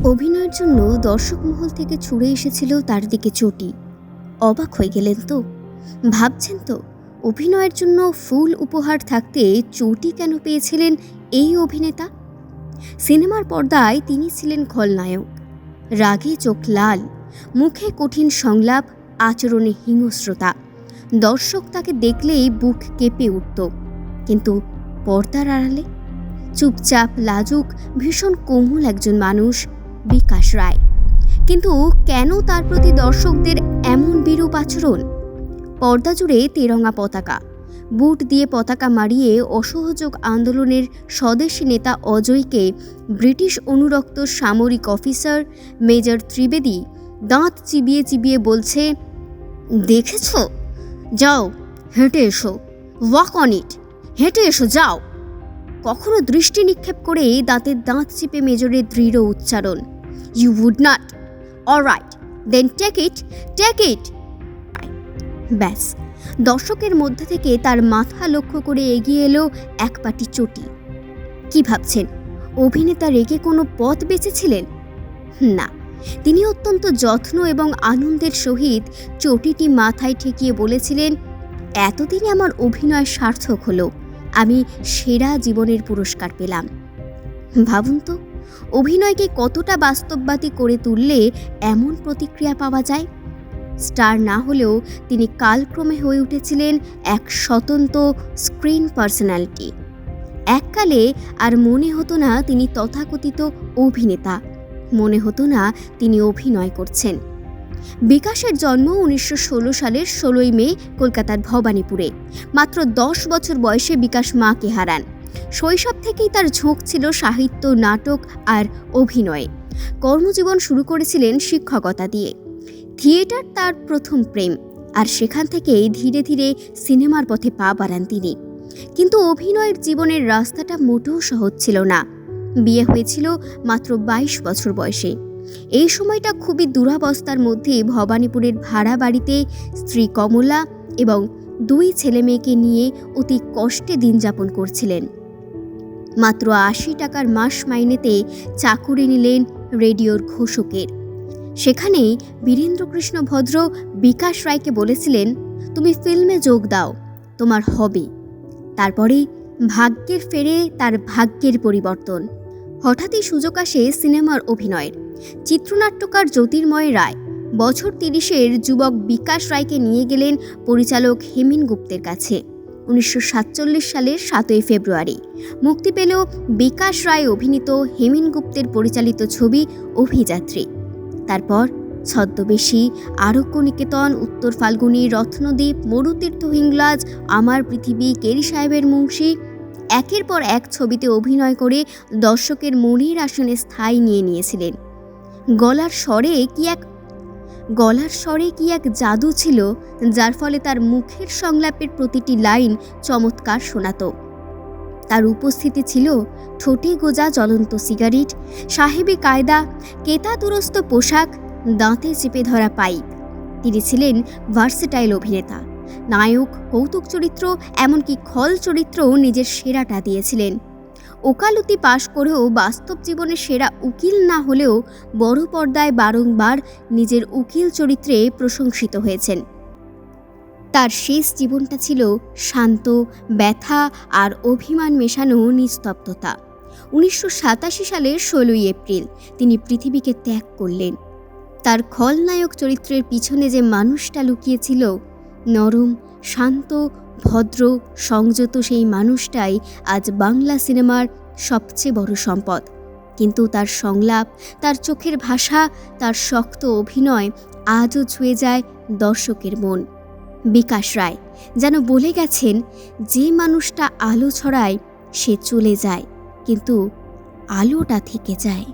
অভিনয়ের জন্য দর্শক মহল থেকে ছুড়ে এসেছিল তার দিকে চটি। অবাক হয়ে গেলেন তো, ভাবছেন তো অভিনয়ের জন্য ফুল উপহার থাকতে চটি কেন পেয়েছিলেন এই অভিনেতা। সিনেমার পর্দায় তিনি ছিলেন খলনায়ক, রাগে চোখ লাল, মুখে কঠিন সংলাপ, আচরণে হিংস্রতা। দর্শক তাকে দেখলেই বুক কেঁপে উঠত। কিন্তু পর্দার আড়ালে চুপচাপ, লাজুক, ভীষণ কোমল একজন মানুষ, বিকাশ রায়। কিন্তু কেন তার প্রতি দর্শকদের এমন বিরূপ আচরণ? পর্দা জুড়ে তেরঙা পতাকা, বুট দিয়ে পতাকা মারিয়ে অসহযোগ আন্দোলনের স্বদেশী নেতা অজয়কে ব্রিটিশ অনুরক্ত সামরিক অফিসার মেজর ত্রিবেদী দাঁত চিবিয়ে চিবিয়ে বলছে, দেখেছ, যাও হেঁটে এসো, ওয়াক অন ইট, হেঁটে এসো যাও। কখনো দৃষ্টি নিক্ষেপ করে দাঁতের দাঁত চিপে মেজরের দৃঢ় উচ্চারণ, you would not, alright then take it, take it. ব্যাস, দর্শকের মধ্যে থেকে তার মাথা লক্ষ্য করে এগিয়ে এলো এক পাটি চটি। কি ভাবছেন অভিনেতা রেগে কোনো পথ বেঁচেছিলেন? না, তিনি অত্যন্ত যত্ন এবং আনন্দের সহিত চটিটি মাথায় ঠেকিয়ে বলেছিলেন, এতদিনে আমার অভিনয় সার্থক হলো, আমি সেরা জীবনের পুরস্কার পেলাম। ভাবুন তো, অভিনয়কে কতটা বাস্তববাদী করে তুললে এমন প্রতিক্রিয়া পাওয়া যায়। স্টার না হলেও তিনি কালক্রমে হয়ে উঠেছিলেন এক স্বতন্ত্র স্ক্রিন পার্সোনালিটি। এককালে আর মনে হতো না তিনি তথাকথিত অভিনেতা, মনে হতো না তিনি অভিনয় করছেন। বিকাশের জন্ম 1916 সালের 16ই মে কলকাতার ভবানীপুরে। মাত্র 10 বছর বয়সে বিকাশ মাকে হারান। শৈশব থেকেই তার ঝোঁক ছিল সাহিত্য, নাটক আর অভিনয়ে। কর্মজীবন শুরু করেছিলেন শিক্ষকতা দিয়ে। থিয়েটার তার প্রথম প্রেম, আর সেখান থেকেই ধীরে ধীরে সিনেমার পথে পা বাড়ান তিনি। কিন্তু অভিনয়ের জীবনের রাস্তাটা মোটেও সহজ ছিল না। বিয়ে হয়েছিল মাত্র 22 বছর বয়সে। এই সময়টা খুবই দুরাবস্থার মধ্যে ভবানীপুরের ভাড়া বাড়িতে স্ত্রী কমলা এবং 2 ছেলে মেয়েকে নিয়ে অতি কষ্টে দিন যাপন করছিলেন। মাত্র 80 টাকার মাস মাইনেতে চাকুরি নিলেন রেডিওর ঘোষকের। সেখানেই বীরেন্দ্রকৃষ্ণ ভদ্র বিকাশ রায়কে বলেছিলেন, তুমি ফিল্মে যোগ দাও, তোমার হবে। তারপরেই ভাগ্যের ফেরে তার ভাগ্যের পরিবর্তন। হঠাৎই সুযোগ আসে সিনেমার অভিনয়ের। চিত্রনাট্যকার জ্যোতির্ময় রায় বছর 30-এর যুবক বিকাশ রায়কে নিয়ে গেলেন পরিচালক হেমেন গুপ্তের কাছে। 1947 সালের 7ই ফেব্রুয়ারি মুক্তি পেল বিকাশ রায় অভিনীত হেমেন গুপ্তের পরিচালিত ছবি অভিযাত্রী। তারপর ছদ্মবেশী, আরণ্যনিকেতন, উত্তর ফাল্গুনী, রত্নদ্বীপ, মরুতীর্থ হিংলাজ, আমার পৃথিবী, কেরি সাহেবের মুন্সি, একের পর এক ছবিতে অভিনয় করে দর্শকের মনের আসনে স্থায়ী নিয়ে নিয়েছিলেন। গলার স্বরে কি এক জাদু ছিল, যার ফলে তার মুখের সংলাপের প্রতিটি লাইন চমৎকার শোনাত। তার উপস্থিতি ছিল ঠোঁটে গোজা জ্বলন্ত সিগারেট, সাহেবি কায়দা, কেতাদুরস্ত পোশাক, দাঁতে চেপে ধরা পাইপ। তিনি ছিলেন ভার্সেটাইল অভিনেতা। নায়ক, কৌতুক চরিত্র, এমনকি খল চরিত্রও নিজের সেরাটা দিয়েছিলেন। ওকালতি পাশ করেও বাস্তব জীবনে সেরা উকিল না হলেও বড় পর্দায় বারংবার নিজের উকিল চরিত্রে প্রশংসিত হয়েছেন। তার শেষ জীবনটা ছিল শান্ত, ব্যথা আর অভিমান মেশানো নিস্তব্ধতা। 1987 সালের 16ই এপ্রিল তিনি পৃথিবীকে ত্যাগ করলেন। তার খলনায়ক চরিত্রের পিছনে যে মানুষটা লুকিয়েছিল, নরম, শান্ত, ভদ্র, সংযত, সেই মানুষটাই আজ বাংলা সিনেমার সবচেয়ে বড় সম্পদ। কিন্তু তার সংলাপ, তার চোখের ভাষা, তার শক্ত অভিনয় আজও ছুঁয়ে যায় দর্শকের মন। বিকাশ রায় যেন বলে গেছেন, যে মানুষটা আলো ছড়ায় সে চলে যায়, কিন্তু আলোটা থেকে যায়।